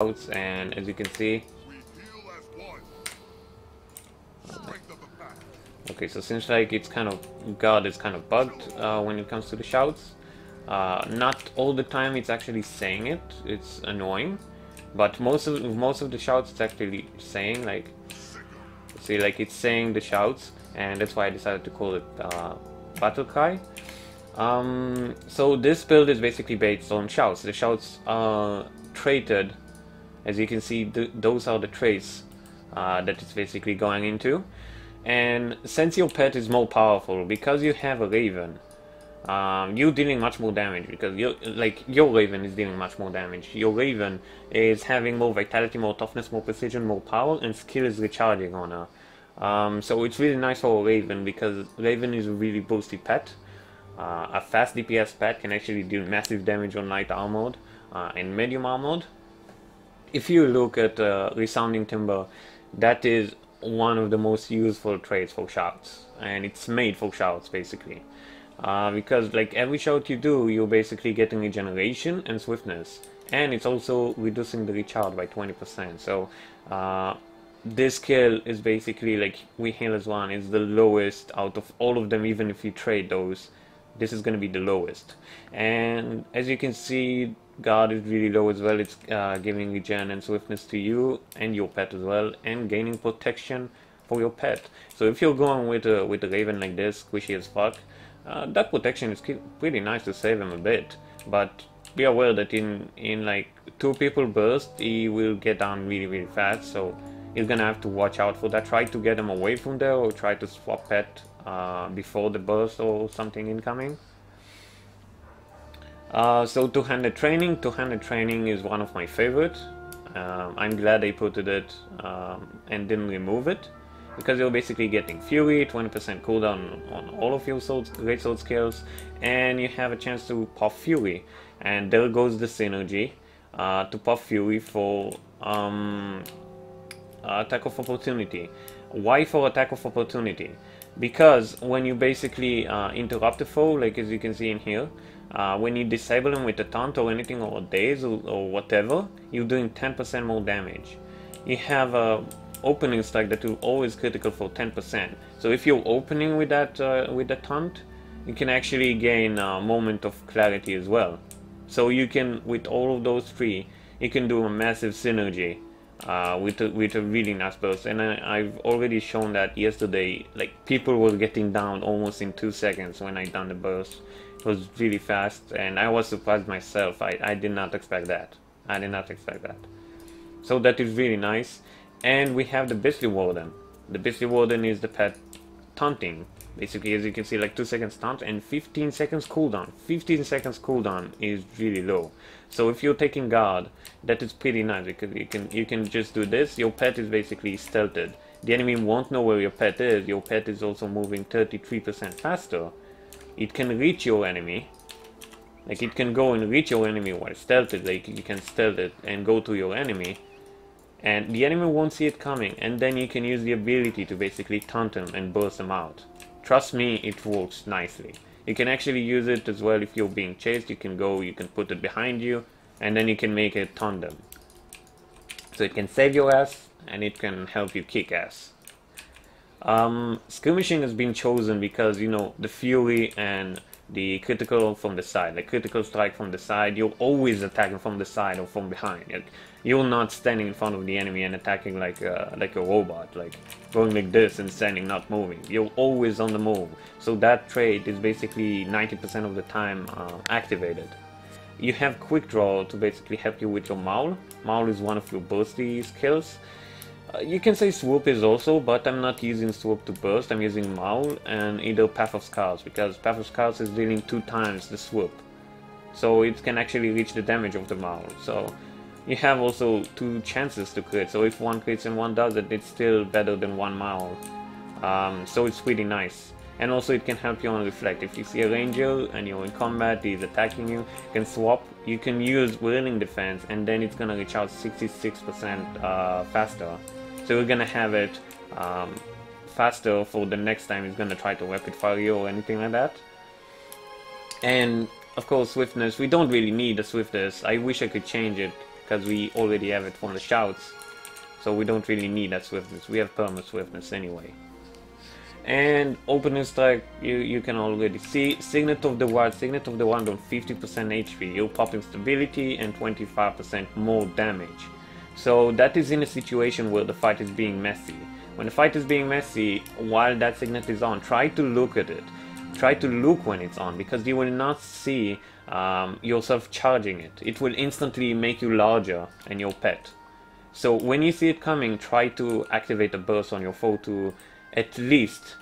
shouts, and as you can see, okay, so seems like it's kind of God is kind of bugged when it comes to the shouts. Not all the time it's actually saying it. It's annoying, but most of the shouts it's actually saying, like, see, like it's saying the shouts, and that's why I decided to call it BattleCry. So this build is basically based on shouts. The shouts are traded, as you can see. Those are the traits that it's basically going into. And since your pet is more powerful, because you have a Raven, you're dealing much more damage, because your Raven is dealing much more damage. Your Raven is having more vitality, more toughness, more precision, more power, and skill is recharging on her. So it's really nice for a Raven, because Raven is a really boosty pet. A fast DPS pet can actually deal massive damage on light armored and medium armored. If you look at Resounding Timber, that is one of the most useful traits for shouts, and it's made for shouts basically, because like every shout you do, you're basically getting regeneration and swiftness, and it's also reducing the recharge by 20%. So this skill is basically, like, we heal as one, is the lowest out of all of them. Even if you trade those, this is going to be the lowest. And as you can see, guard is really low as well. It's giving regen and swiftness to you and your pet as well, and gaining protection for your pet. So if you're going with a Raven like this, squishy as fuck, that protection is pretty nice to save him a bit. But be aware that in like 2 people burst, he will get down really fast. So you're gonna have to watch out for that. Try to get him away from there, or try to swap pet before the burst or something incoming. So two-handed training is one of my favorite. I'm glad they put it and didn't remove it, because you're basically getting Fury, 20% cooldown on all of your great sword skills, and you have a chance to pop Fury. And there goes the synergy to pop Fury for attack of opportunity. Why for attack of opportunity? Because when you basically interrupt the foe, like as you can see in here, when you disable him with a taunt or anything, or a daze or whatever, you're doing 10% more damage. You have a opening strike that will always critical for 10%. So if you're opening with that taunt, you can actually gain a moment of clarity as well. So you can, with all of those 3, you can do a massive synergy with a really nice burst. And I've already shown that yesterday. Like, people were getting down almost in 2 seconds when I done the burst. It was really fast, and I was surprised myself. I did not expect that. I did not expect that. So that is really nice. And we have the Beastly Warden. The Beastly Warden is the pet taunting. Basically, as you can see, like 2 seconds taunt and 15 seconds cooldown. 15 seconds cooldown is really low. So if you're taking guard, that is pretty nice, because you can just do this. Your pet is basically stealthed. The enemy won't know where your pet is. Your pet is also moving 33% faster. It can reach your enemy. Like, it can go and reach your enemy while stealthed. Like, you can stealth it and go to your enemy, and the enemy won't see it coming, and then you can use the ability to basically taunt them and burst them out. Trust me, it works nicely. You can actually use it as well if you're being chased. You can put it behind you, and then you can make it taunt them. So it can save your ass, and it can help you kick ass. Skirmishing has been chosen because, you know, the Fury and the critical from the side, the critical strike from the side, you're always attacking from the side or from behind. Like, you're not standing in front of the enemy and attacking like a robot, like going like this and standing not moving. You're always on the move. So that trait is basically 90% of the time activated. You have quick draw to basically help you with your Maul. Maul is one of your bursty skills. You can say Swoop is also, but I'm not using Swoop to burst. I'm using Maul and either Path of Scars, because Path of Scars is dealing 2 times the Swoop. So it can actually reach the damage of the Maul. So you have also 2 chances to crit. So if one crits and one doesn't, it's still better than 1 Maul. So it's pretty nice. And also it can help you on Reflect. If you see a ranger and you're in combat, he's attacking you, you can swap. You can use Whirling Defense, and then it's gonna recharge 66% faster. So we're gonna have it faster for the next time he's gonna try to rapid fire you or anything like that. And of course, swiftness. We don't really need the swiftness. I wish I could change it because we already have it from the shouts, so we don't really need that swiftness. We have perma swiftness anyway. And opening strike, you can already see Signet of the Wild on 50% HP, you're popping stability and 25% more damage. So that is in a situation where the fight is being messy. When the fight is being messy, while that Signet is on, try to look at it. Try to look when it's on, because you will not see yourself charging it. It will instantly make you larger and your pet. So when you see it coming, try to activate a burst on your foe to at least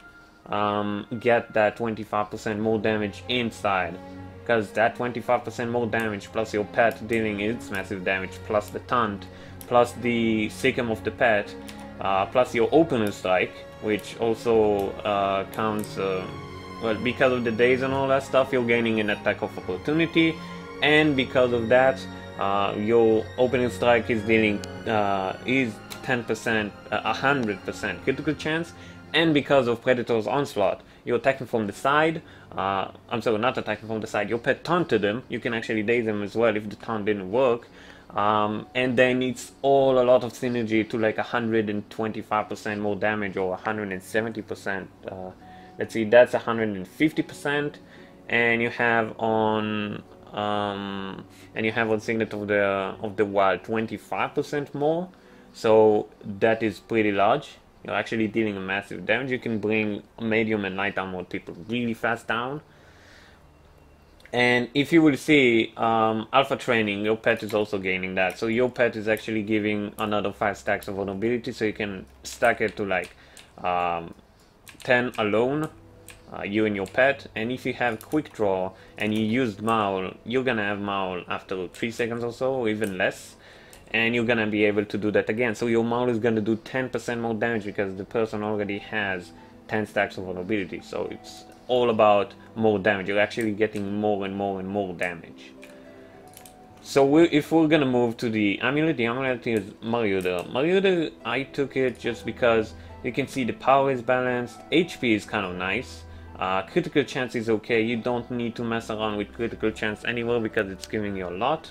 get that 25% more damage inside, because that 25% more damage plus your pet dealing its massive damage plus the taunt plus the Sikkim of the pet plus your opener strike, which also counts, well, because of the days and all that stuff, you're gaining an attack of opportunity, and because of that your opening strike is dealing is 10%, 100% critical chance. And because of Predator's Onslaught, you're attacking from the side. I'm sorry, not attacking from the side. Your pet taunted him. You can actually daze him as well if the taunt didn't work. And then it's all a lot of synergy to like 125% more damage or 170%. Let's see, that's 150%. And you have on Signet of the Wild 25% more. So that is pretty large. You're actually dealing a massive damage. You can bring medium and light armor people really fast down. And if you will see alpha training, your pet is also gaining that. So your pet is actually giving another 5 stacks of vulnerability, so you can stack it to like 10 alone, you and your pet. And if you have quick draw and you used Maul, you're gonna have Maul after 3 seconds or so, or even less. And you're gonna be able to do that again. So your Maul is gonna do 10% more damage because the person already has 10 stacks of vulnerability. So it's all about more damage. You're actually getting more and more and more damage. So if we're gonna move to the amulet is Maryuda. Maryuda, I took it just because you can see the power is balanced, HP is kind of nice, critical chance is okay. You don't need to mess around with critical chance anymore because it's giving you a lot.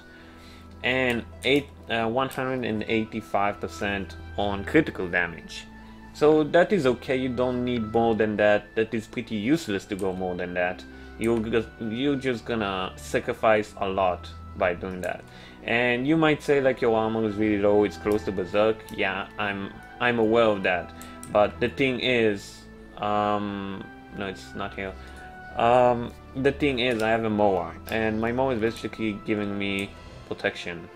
And 185% on critical damage. So that is okay, you don't need more than that. That is pretty useless to go more than that. You're just gonna sacrifice a lot by doing that. And you might say like your armor is really low, it's close to Berserk. Yeah, I'm aware of that. But the thing is, no, it's not here. The thing is, I have a Moa, and my Moa is basically giving me protection.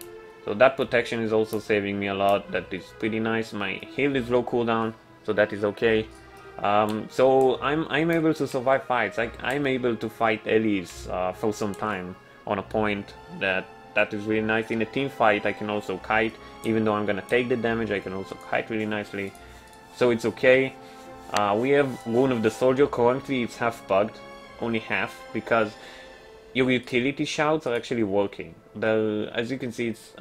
So that protection is also saving me a lot. That is pretty nice. My heal is low cooldown, so that is okay. So I'm able to survive fights. I'm able to fight Elise for some time on a point that is really nice. In a team fight, I can also kite. Even though I'm gonna take the damage, I can also kite really nicely. So it's okay. We have Rune of the Soldier. Currently, it's half bugged, only half, because your utility shouts are actually working. As you can see, it's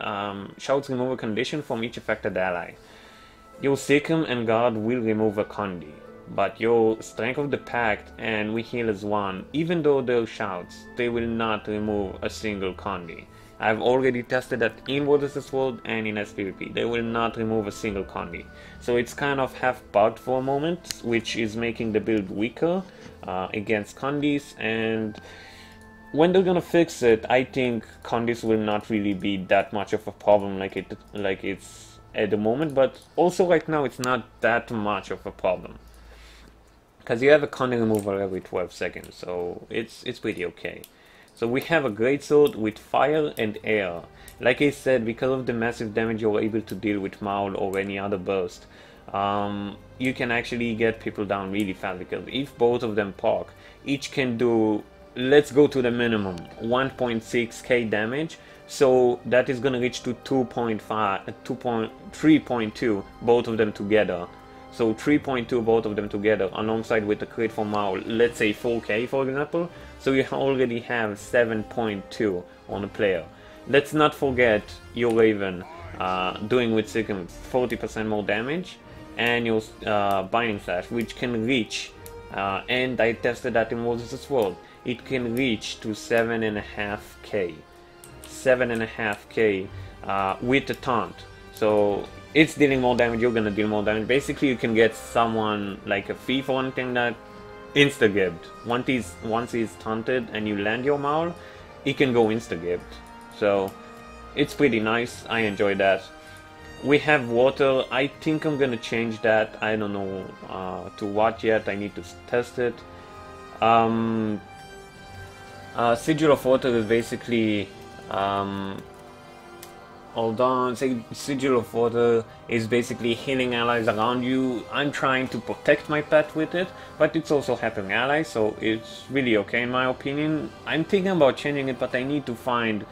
shouts remove a condition from each affected ally. Your Sikkim and Guard will remove a condi, but your Strength of the Pact and We Heal as one, even though they're shouts, they will not remove a single condi. I've already tested that in World vs. World and in Spvp. They will not remove a single condi. So it's kind of half bugged for a moment, which is making the build weaker against condis. And when they're gonna fix it, I think condis will not really be that much of a problem like it's at the moment. But also right now, it's not that much of a problem, because you have a condi removal every 12 seconds, so it's pretty okay. So we have a greatsword with fire and air. Like I said, because of the massive damage you're able to deal with Maul or any other burst, you can actually get people down really fast, because if both of them proc, each can do, let's go to the minimum, 1.6k damage. So that is gonna reach to 3.2, both of them together. So 3.2 both of them together, alongside with the crit for Maul, let's say 4k for example. So you already have 7.2 on a player. Let's not forget your Raven doing with Sikkim 40% more damage, and your Binding Slash, which can reach, and I tested that in World vs. World, it can reach to 7.5k. 7.5k with a taunt. So it's dealing more damage, you're gonna deal more damage. Basically, you can get someone like a thief or anything that insta-gibbed. Once he's taunted and you land your maul, he can go insta-gibbed. So it's pretty nice, I enjoy that. We have water, I think I'm gonna change that. I don't know to what yet, I need to test it. Sigil of Water is basically, hold on, Sigil of Water is basically healing allies around you. I'm trying to protect my pet with it, but it's also helping allies, so it's really okay in my opinion. I'm thinking about changing it, but I need to find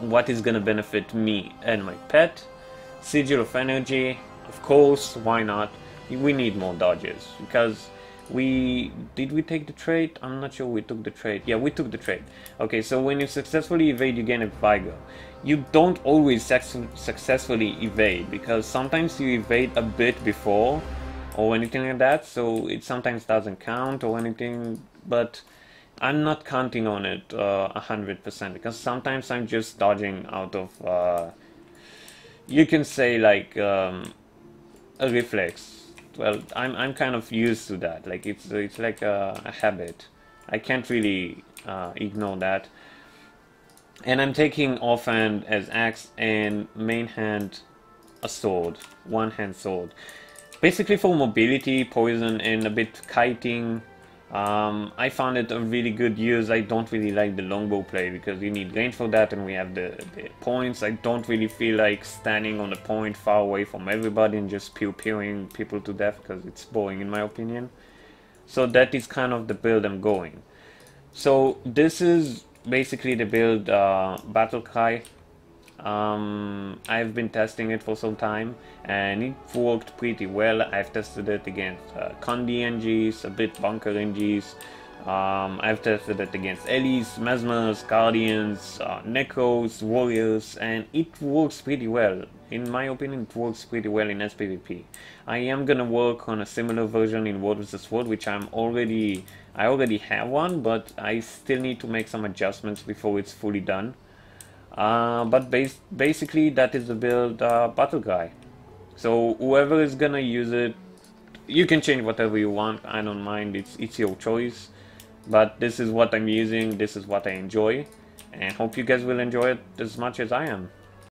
what is gonna benefit me and my pet. Sigil of Energy, of course, why not? We need more dodges, because did we take the trait? I'm not sure we took the trait. Yeah, we took the trait. Okay, so when you successfully evade, you gain a vigor. You don't always successfully evade, because sometimes you evade a bit before or anything like that, so it sometimes doesn't count or anything, but I'm not counting on it 100%, because sometimes I'm just dodging out of you can say like a reflex. Well, I'm kind of used to that. Like it's like a habit. I can't really ignore that. And I'm taking offhand as axe and main hand a sword, one hand sword. Basically for mobility, poison, and a bit kiting. I found it a really good use. I don't really like the longbow play because you need range for that, and we have the points. I don't really feel like standing on the point far away from everybody and just pew-pewing people to death, because it's boring in my opinion. So that is kind of the build I'm going. So this is basically the build BattleCry. I've been testing it for some time and it worked pretty well. I've tested it against Condi NGs, a bit bunker NGs. I've tested it against Ellis, Mesmers, Guardians, Necros, Warriors, and it works pretty well. In my opinion, it works pretty well in Spvp. I am gonna work on a similar version in World vs. World, which I already have one, but I still need to make some adjustments before it's fully done. But basically that is the build BattleCry. So whoever is gonna use it, you can change whatever you want, I don't mind, it's your choice. But this is what I'm using, this is what I enjoy, and hope you guys will enjoy it as much as I am.